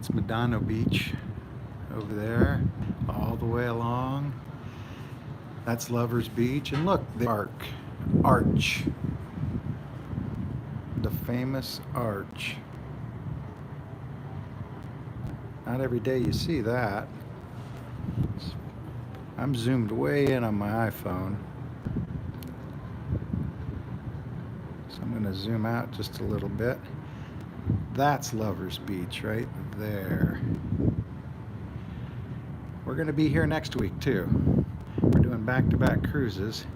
That's Medano Beach over there, all the way along. That's Lovers Beach, and look, the arch, the famous arch. Not every day you see that. I'm zoomed way in on my iPhone, so I'm going to zoom out just a little bit. That's Lovers Beach right there. We're going to be here next week too. We're doing back-to-back cruises,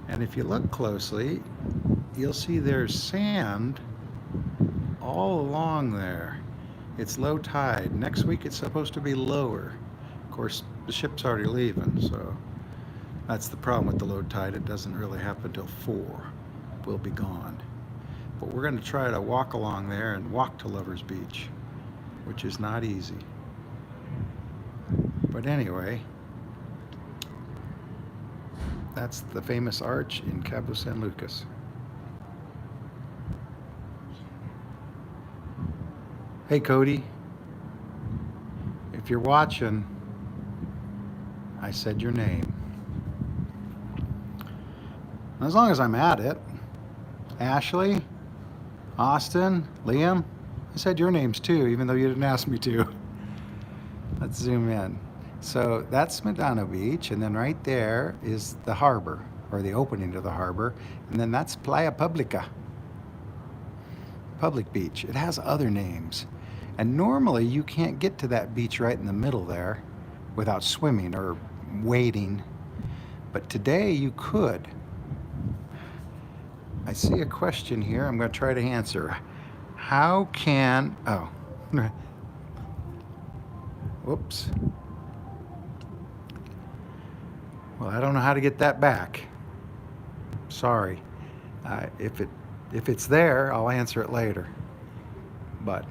and if you look closely, you'll see there's sand all along there. It's low tide. Next week it's supposed to be lower. Of course, the ship's already leaving, so that's the problem with the low tide. It doesn't really happen until 4. We'll be gone. But we're going to try to walk along there and walk to Lovers Beach, which is not easy. But anyway, that's the famous arch in Cabo San Lucas. Hey Cody, if you're watching, I said your name. As long as I'm at it. Ashley, Austin, Liam, I said your names too, even though you didn't ask me to. Let's zoom in. So that's Medano Beach, and then right there is the harbor, or the opening to the harbor, and then that's Playa Publica, Public Beach. It has other names, and normally you can't get to that beach right in the middle there without swimming or wading, but today you could. I see a question here I'm going to try to answer. How can, whoops. Well, I don't know how to get that back. Sorry. If it's there, I'll answer it later. But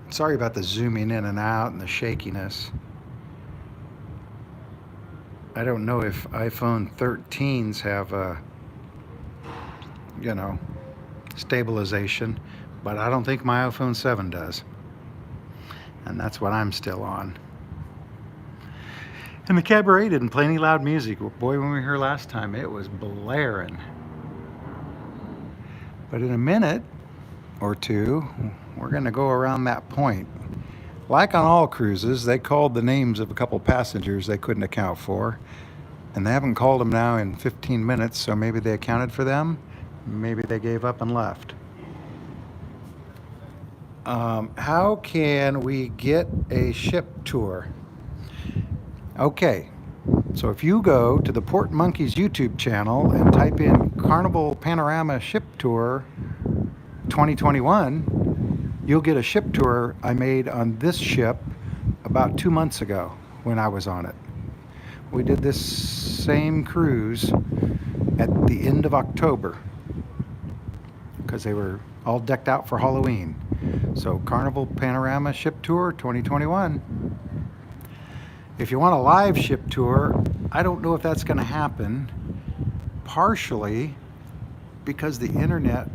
sorry about the zooming in and out and the shakiness. I don't know if iPhone 13s have a, stabilization, but I don't think my iPhone 7 does. And that's what I'm still on. And the cabaret didn't play any loud music. Boy, when we were here last time, it was blaring. But in a minute or two, we're going to go around that point. Like on all cruises, they called the names of a couple passengers they couldn't account for. And they haven't called them now in 15 minutes, so maybe they accounted for them. Maybe they gave up and left. How can we get a ship tour? Okay, so if you go to the Port Monkeys YouTube channel and type in Carnival Panorama Ship Tour 2021, you'll get a ship tour I made on this ship about 2 months ago when I was on it. We did this same cruise at the end of October because they were all decked out for Halloween. So Carnival Panorama Ship Tour 2021. If you want a live ship tour, I don't know if that's going to happen, partially because the internet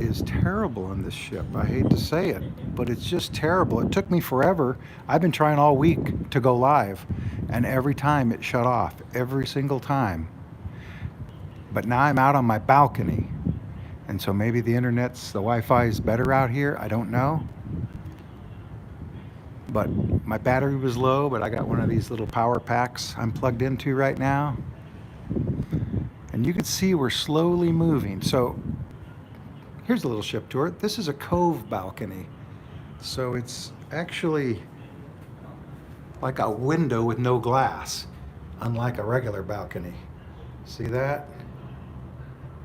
is terrible on this ship. I hate to say it, but it's just terrible. It took me forever. I've been trying all week to go live, and every time it shut off, every single time. But now I'm out on my balcony, and so maybe the Wi-Fi is better out here. I don't know. But my battery was low, but I got one of these little power packs I'm plugged into right now. And you can see we're slowly moving. So here's a little ship tour. This is a cove balcony. So it's actually like a window with no glass, unlike a regular balcony. See that?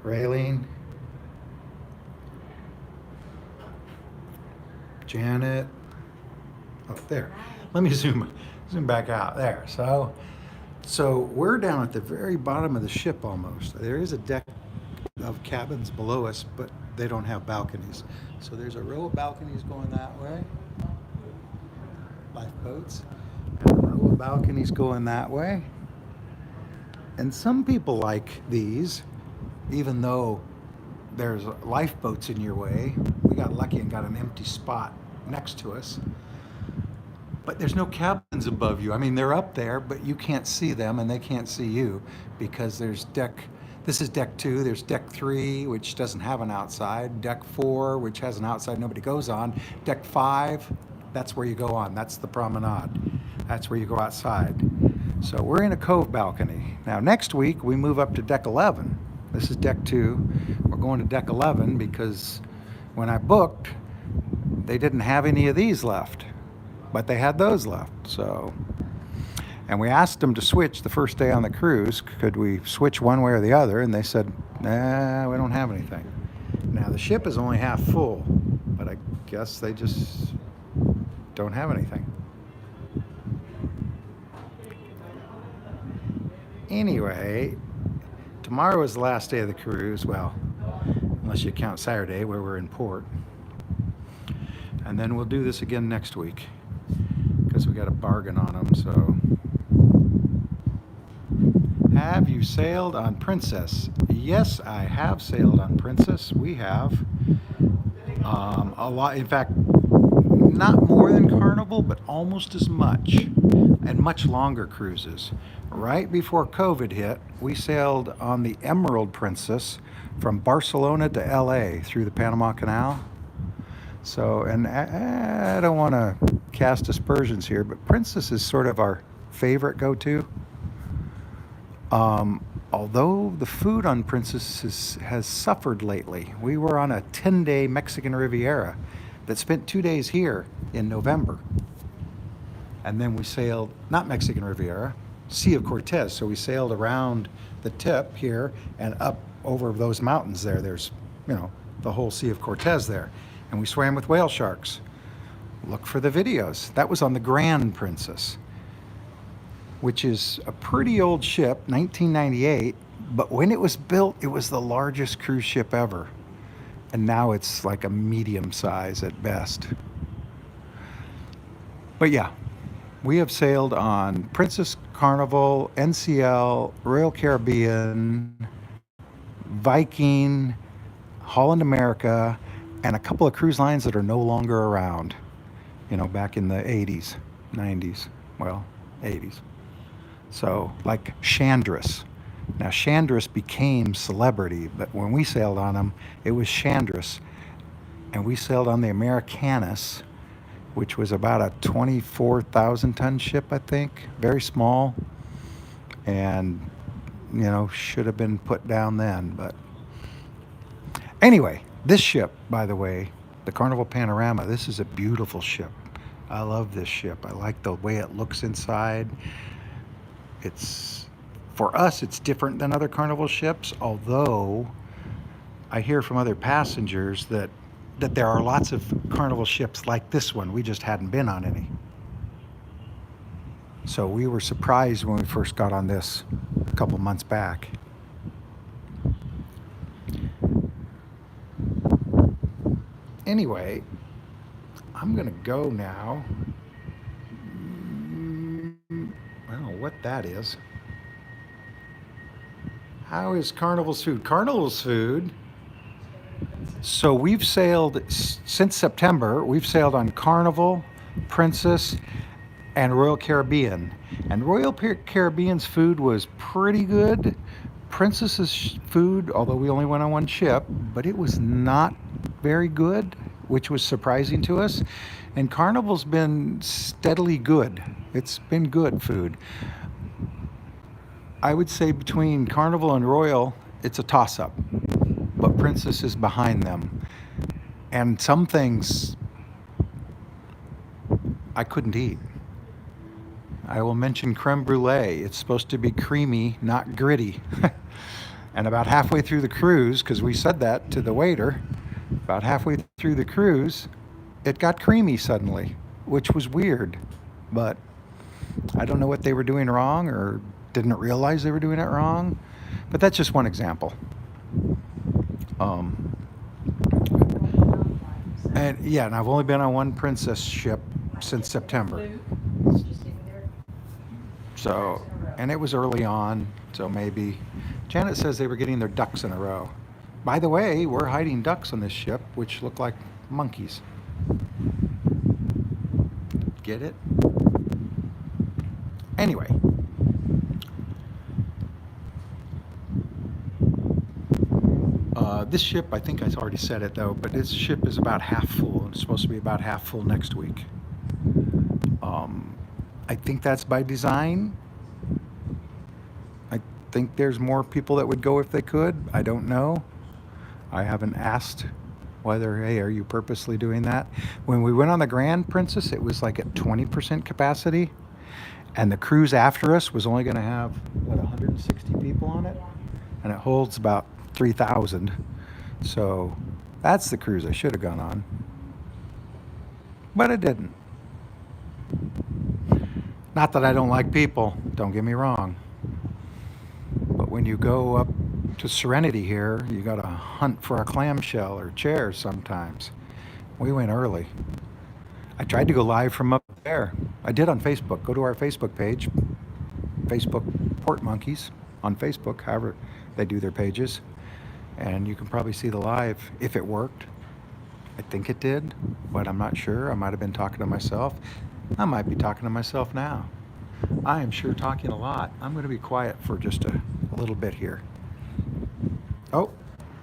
Railing. Janet. Up there. Let me zoom back out there. So we're down at the very bottom of the ship almost. There is a deck of cabins below us, but they don't have balconies. So there's a row of balconies going that way, lifeboats, and a row of balconies going that way. And some people like these, even though there's lifeboats in your way. We got lucky and got an empty spot next to us. But there's no cabins above you. I mean, they're up there, but you can't see them and they can't see you because there's this is deck 2, there's deck 3, which doesn't have an outside, deck 4, which has an outside nobody goes on, deck 5, that's where you go on, that's the promenade. That's where you go outside. So we're in a cove balcony. Now next week we move up to deck 11. This is deck 2. We're going to deck 11 because when I booked, they didn't have any of these left. But they had those left, so. And we asked them to switch the first day on the cruise. Could we switch one way or the other? And they said, nah, we don't have anything. Now the ship is only half full, but I guess they just don't have anything. Anyway, tomorrow is the last day of the cruise. Well, unless you count Saturday where we're in port. And then we'll do this again next week, because we got a bargain on them. So, have you sailed on Princess? Yes, I have sailed on Princess. We have a lot. In fact, not more than Carnival, but almost as much, and much longer cruises. Right before COVID hit, we sailed on the Emerald Princess from Barcelona to LA through the Panama Canal. So, and I don't want to cast aspersions here, but Princess is sort of our favorite go-to. Although the food on Princess has suffered lately. We were on a 10-day Mexican Riviera that spent 2 days here in November. And then we sailed, not Mexican Riviera, Sea of Cortez. So we sailed around the tip here and up over those mountains there. There's, the whole Sea of Cortez there. And we swam with whale sharks. Look for the videos. That was on the Grand Princess, which is a pretty old ship, 1998, but when it was built, it was the largest cruise ship ever. And now it's like a medium size at best. But yeah, we have sailed on Princess, Carnival, NCL, Royal Caribbean, Viking, Holland America, and a couple of cruise lines that are no longer around, back in the 80s, 90s, well, 80s. So, like Chandris. Now, Chandris became celebrity, but when we sailed on them, it was Chandris. And we sailed on the Americanus, which was about a 24,000-ton ship, I think. Very small. And, should have been put down then. But anyway, this ship, by the way, the Carnival Panorama, this is a beautiful ship. I love this ship. I like the way it looks inside. For us, it's different than other Carnival ships, although I hear from other passengers that there are lots of Carnival ships like this one. We just hadn't been on any. So we were surprised when we first got on this a couple months back. Anyway, I'm going to go now. I don't know what that is. How is Carnival's food? Carnival's food. So we've sailed since September. We've sailed on Carnival, Princess, and Royal Caribbean. And Royal Caribbean's food was pretty good. Princess's food, although we only went on one ship, but it was not very good, which was surprising to us. And Carnival's been steadily good. It's been good food. I would say between Carnival and Royal, it's a toss-up, but Princess is behind them. And some things I couldn't eat. I will mention creme brulee. It's supposed to be creamy, not gritty. And about halfway through the cruise, because we said that to the waiter, about halfway through the cruise, it got creamy suddenly, which was weird. But I don't know what they were doing wrong or didn't realize they were doing it wrong. But that's just one example. And I've only been on one Princess ship since September. So, and it was early on, so maybe. Janet says they were getting their ducks in a row. By the way, we're hiding ducks on this ship, which look like monkeys. Get it? Anyway. This ship, I think I already said it though, but this ship is about half full. It's supposed to be about half full next week. I think that's by design. I think there's more people that would go if they could. I don't know. I haven't asked whether, hey, are you purposely doing that? When we went on the Grand Princess, it was like at 20% capacity. And the cruise after us was only going to have, what, 160 people on it? And it holds about 3,000. So that's the cruise I should have gone on. But I didn't. Not that I don't like people, don't get me wrong. But when you go up to Serenity here, you got to hunt for a clamshell or chair sometimes. We went early. I tried to go live from up there. I did on Facebook. Go to our Facebook page, Facebook Port Monkeys on Facebook, however they do their pages. And you can probably see the live if it worked. I think it did, but I'm not sure. I might have been talking to myself. I might be talking to myself now. I am sure talking a lot. I'm going to be quiet for just a little bit here. Oh,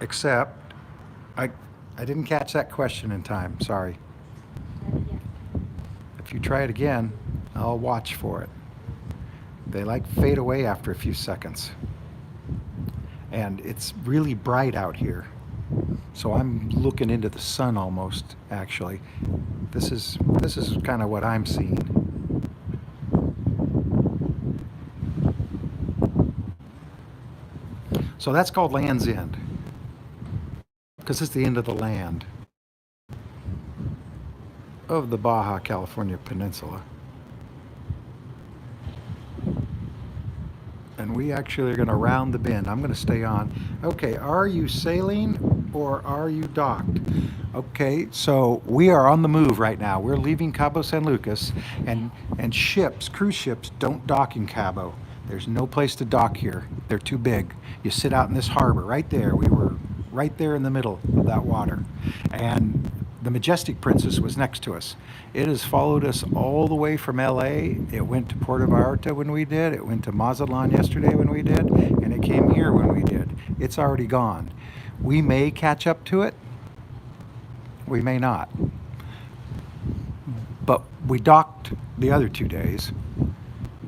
except I didn't catch that question in time. Sorry. If you try it again, I'll watch for it. They like fade away after a few seconds. And it's really bright out here. So I'm looking into the sun almost, actually. This is kind of what I'm seeing. So that's called Land's End, because it's the end of the land of the Baja California Peninsula. And we actually are going to round the bend. I'm going to stay on. Okay, are you sailing or are you docked? Okay, so we are on the move right now. We're leaving Cabo San Lucas, and ships, cruise ships, don't dock in Cabo. There's no place to dock here. They're too big. You sit out in this harbor right there. We were right there in the middle of that water. And the Majestic Princess was next to us. It has followed us all the way from LA. It went to Puerto Vallarta when we did. It went to Mazatlan yesterday when we did. And it came here when we did. It's already gone. We may catch up to it. We may not. But we docked the other 2 days.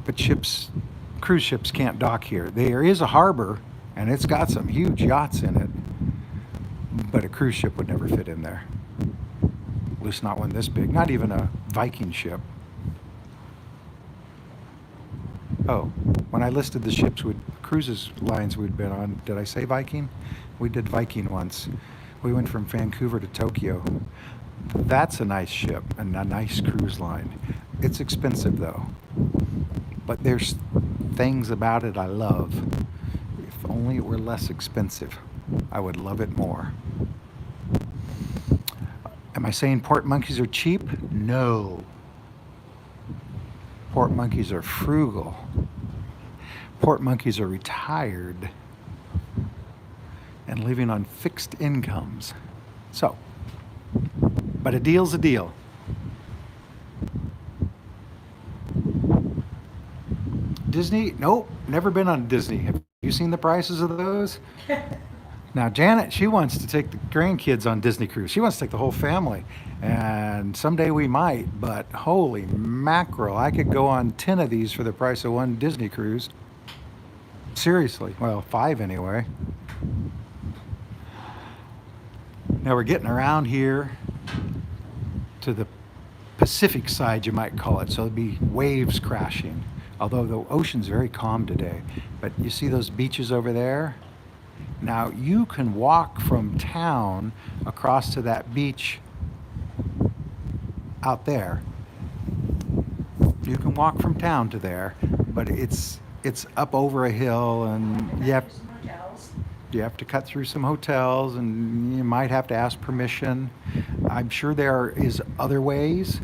But cruise ships can't dock here. There is a harbor, and it's got some huge yachts in it. But a cruise ship would never fit in there. At least not one this big. Not even a Viking ship. Oh, when I listed the ships with cruises lines we'd been on, did I say Viking? We did Viking once. We went from Vancouver to Tokyo. That's a nice ship and a nice cruise line. It's expensive though. But there's things about it I love. If only it were less expensive, I would love it more. Am I saying port monkeys are cheap? No. Port monkeys are frugal. Port monkeys are retired and living on fixed incomes. So, but a deal's a deal. Disney? Nope, never been on Disney. Have you seen the prices of those? Now, Janet, she wants to take the grandkids on Disney cruise. She wants to take the whole family. And someday we might, but holy mackerel, I could go on 10 of these for the price of one Disney cruise. Seriously. Well, 5 anyway. Now we're getting around here to the Pacific side, you might call it. So there'll be waves crashing. Although the ocean's very calm today. But you see those beaches over there? Now you can walk from town across to that beach out there. You can walk from town to there, but it's up over a hill, and you have to cut through some hotels, and you might have to ask permission. I'm sure there is other ways.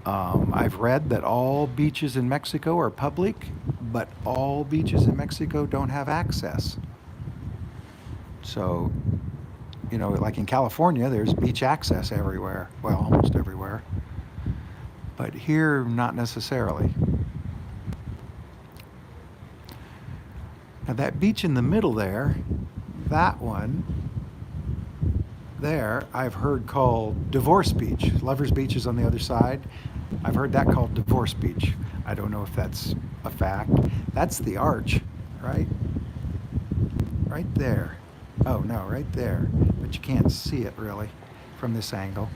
I've read that all beaches in Mexico are public, but all beaches in Mexico don't have access. So You know, like in California, there's beach access everywhere. Well, almost everywhere. But here, not necessarily. Now that beach in the middle there, that one there, I've heard called Divorce Beach. Lovers Beach is on the other side. I've heard that called Divorce Beach. I don't know if that's a fact. That's the arch, right? Right there. Oh no, right there. But you can't see it really from this angle.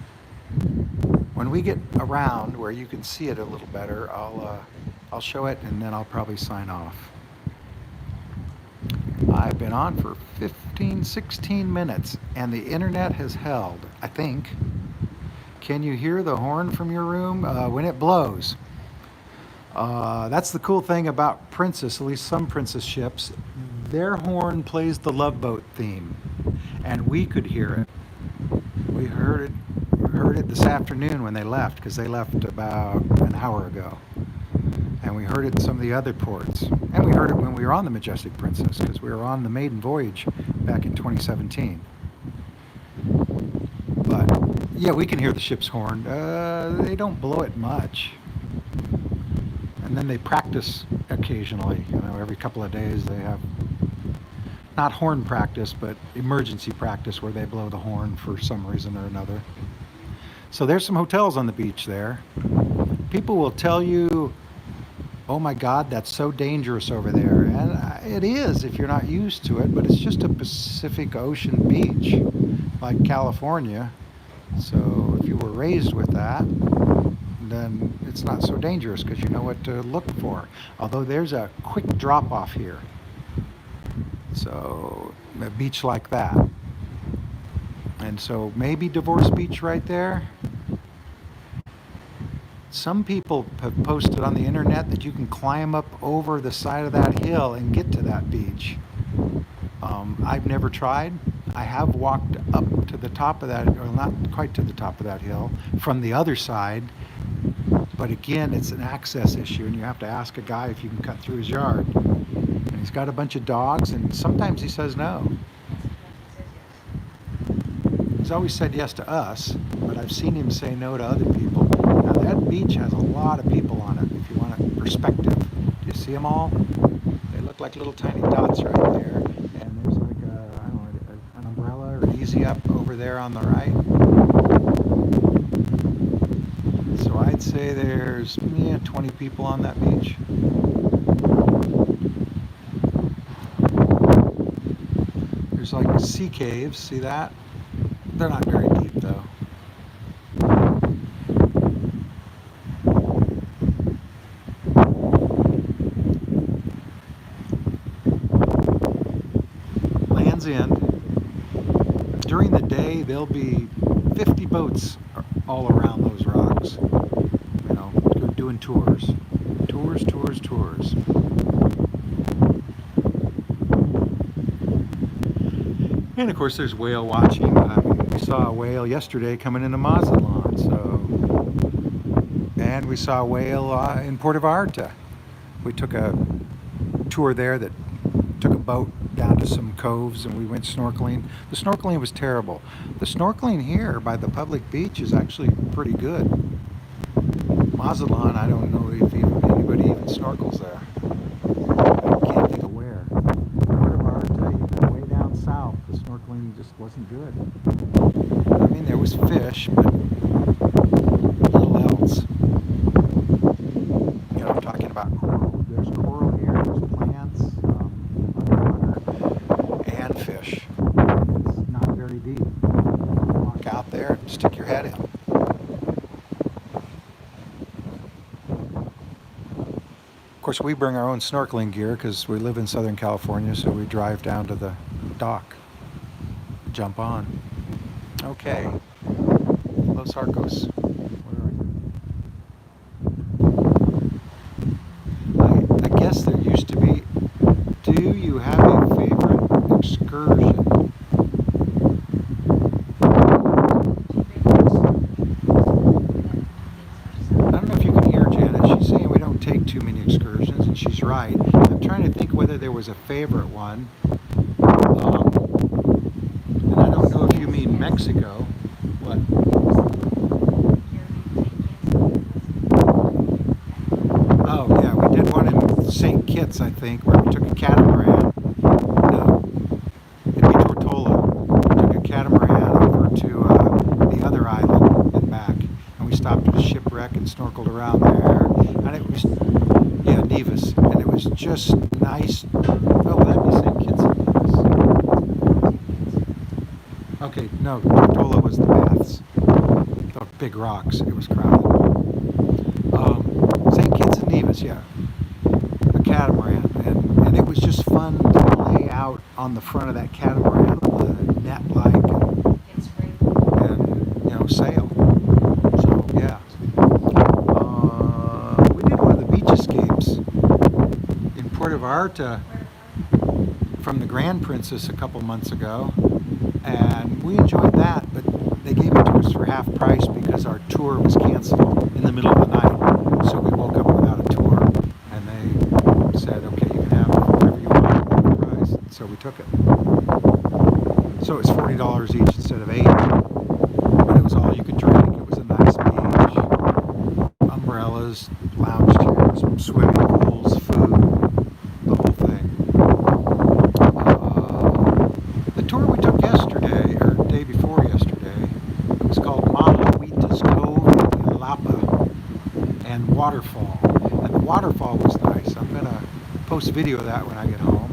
When we get around where you can see it a little better, I'll show it and then I'll probably sign off. I've been on for 15, 16 minutes and the internet has held, I think. Can you hear the horn from your room when it blows? That's the cool thing about Princess, at least some Princess ships. Their horn plays the Love Boat theme, and we could hear it. We heard it this afternoon when they left, because they left about an hour ago. And we heard it in some of the other ports. And we heard it when we were on the Majestic Princess, because we were on the maiden voyage back in 2017. But yeah, we can hear the ship's horn. They don't blow it much. And then they practice occasionally. You know, every couple of days they have not horn practice, but emergency practice where they blow the horn for some reason or another. So there's some hotels on the beach there. People will tell you, oh my God, that's so dangerous over there. And it is if you're not used to it, but it's just a Pacific Ocean beach like California. So if you were raised with that, then it's not so dangerous because you know what to look for. Although there's a quick drop off here. So a beach like that. And so maybe Divorce Beach right there. Some people have posted on the internet that you can climb up over the side of that hill and get to that beach. I've never tried. I have walked up to the top of that, or not quite to the top of that hill, from the other side. But again, it's an access issue, and you have to ask a guy if you can cut through his yard. And he's got a bunch of dogs, and sometimes he says no. He's always said yes to us, but I've seen him say no to other people. Now that beach has a lot of people on it, if you want a perspective. Do you see them all? They look like little tiny dots right there. And there's like I don't know, an umbrella or easy up over there on the right. So I'd say there's 20 people on that beach. There's like sea caves, see that? They're not very deep though. Land's End. During the day, there'll be 50 boats all around those rocks. You know, doing tours. Tours. And of course, there's whale watching. We saw a whale yesterday coming into Mazatlan, and we saw a whale in Puerto Vallarta. We took a tour there that took a boat down to some coves, and we went snorkeling. The snorkeling was terrible. The snorkeling here by the public beach is actually pretty good. Mazatlan, I don't know if anybody even snorkels there. I can't think of where. Puerto Vallarta, even way down south, the snorkeling just wasn't good. I mean, there was fish, but little else. You know, I'm talking about coral. There's coral here, there's plants, underwater, and fish. It's not very deep. Walk out there and stick your head in. Of course, we bring our own snorkeling gear because we live in Southern California, so we drive down to the dock, jump on. Okay, Los Arcos. Where are you? I guess there used to be. Do you have a favorite excursion? I don't know if you can hear Janet. She's saying we don't take too many excursions, and she's right. I'm trying to think whether there was a favorite one. And I don't know if you Mexico. What? Oh yeah, we did one in St. Kitts, I think, where we took a catamaran. No, it'd be Tortola. We took a catamaran over to the other island and back, and we stopped at a shipwreck and snorkeled around there. And it was, yeah, Nevis, and it was just nice. Oh, that'd be St. Kitts and Nevis. Okay, no, Tortola was the baths, the big rocks. It was crowded. St. Kitts and Nevis, yeah, a catamaran, and it was just fun to lay out on the front of that catamaran with a net like and sail. So yeah, we did one of the beach escapes in Puerto Vallarta from the Grand Princess a couple months ago, and we enjoyed that, but they gave it to us for half price because our tour was canceled in the middle of the night. So we woke up without a tour, and they said, okay, you can have whatever you want at the price. So we took it. So it was $40 each instead of $8, but it was all you could drink. It was a nice beach, umbrellas, lounge chairs, swimming pools, food, the whole thing. The tour we took yesterday, or the day before yesterday, it was called Mahahuitas Cove in Lapa and Waterfall. And the waterfall was nice. I'm going to post video of that when I get home,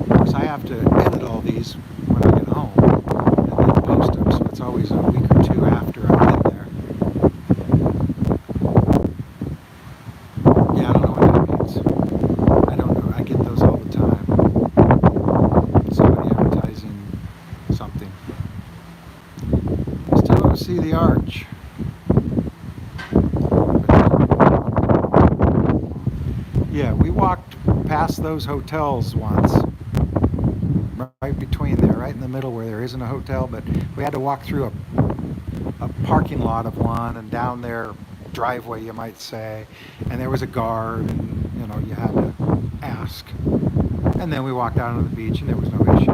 because I have to edit all these when I get home and then post them, so it's always a week or two after I've been there. Yeah, I don't know what that means. I don't know. I get those all the time. Somebody advertising something. Still don't see the arch. Yeah, we walked past those hotels once, right between there, right in the middle where there isn't a hotel, but we had to walk through a parking lot of one and down their driveway, you might say, and there was a guard, and you had to ask. And then we walked out onto the beach and there was no issue.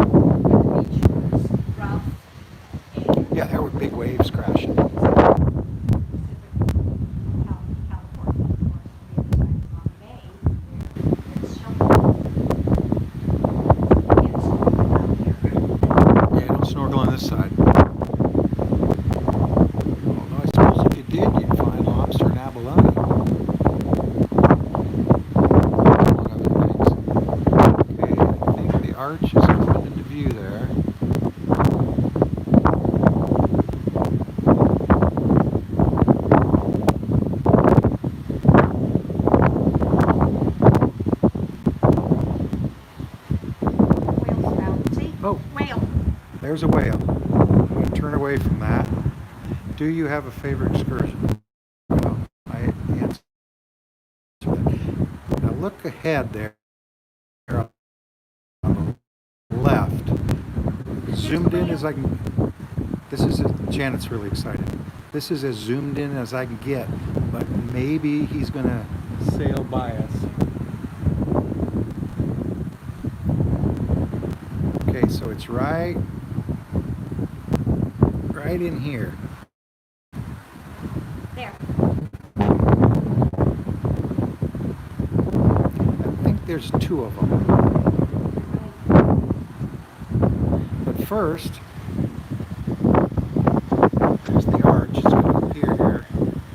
Yeah, there were big waves crashing. Snorkel on this side. Although I suppose if you did, you'd find lobster and abalone. Among other things. Okay, I think the arch is coming into view there. Oh, whale. There's a whale. I'm going to turn away from that. Do you have a favorite excursion? Well, I answered that. Now look ahead there on the left. Zoomed in as I can. Janet's really excited. This is as zoomed in as I can get, but maybe he's going to sail by us. Okay, so it's right in here. There. I think there's two of them. But first, there's the arch. It's going to appear here.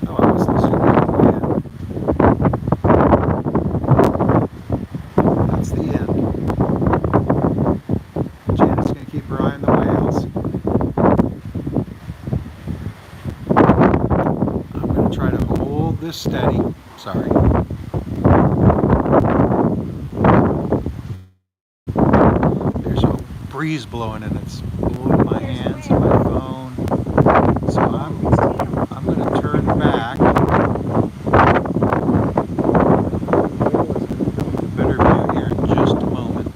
Oh, I wasn't zooming in. That's the end. Janet's going to keep her eye on the whales. I'm going to try to hold this steady. Sorry. There's a breeze blowing and it's blowing my hands and my phone. So I'm going to turn back. Better view here in just a moment.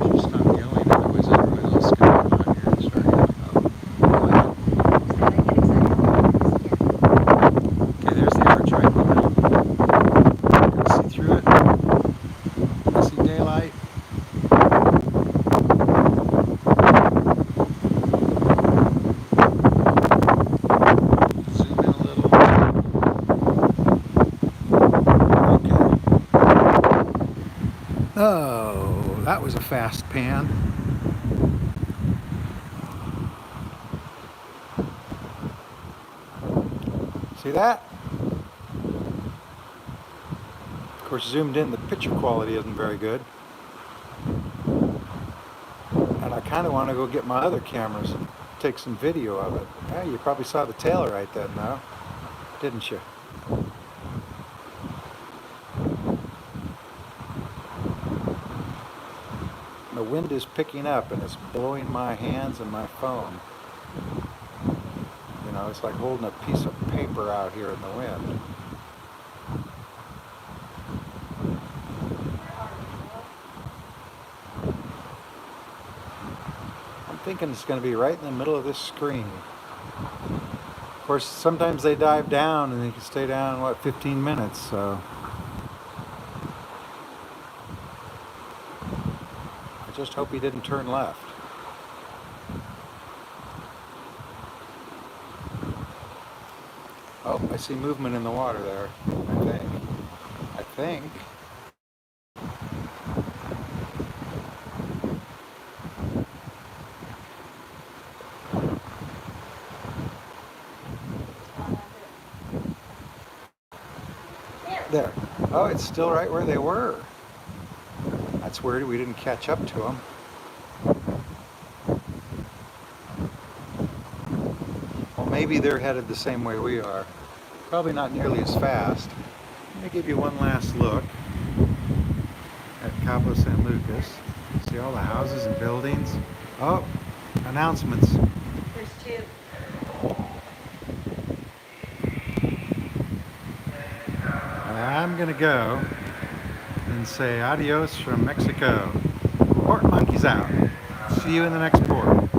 She'll stop yelling, otherwise everybody else is going to come out here and start yelling. Go ahead. Okay, there's the arch right in the middle. You can see through it. You see daylight. Oh, that was a fast pan. See that? Of course, zoomed in, the picture quality isn't very good. And I kind of want to go get my other cameras and take some video of it. Yeah, you probably saw the tail right then, though, didn't you? The wind is picking up and it's blowing my hands and my phone. You know, it's like holding a piece of paper out here in the wind. I'm thinking it's going to be right in the middle of this screen. Of course, sometimes they dive down and they can stay down, what, 15 minutes, so. I just hope he didn't turn left. Oh, I see movement in the water there, I think. There. Oh, it's still right where they were. That's weird, we didn't catch up to them. Well, maybe they're headed the same way we are. Probably not nearly as fast. Let me give you one last look at Cabo San Lucas. See all the houses and buildings? Oh, announcements. There's two. I'm gonna go and say adios from Mexico. Port Monkeys out. See you in the next port.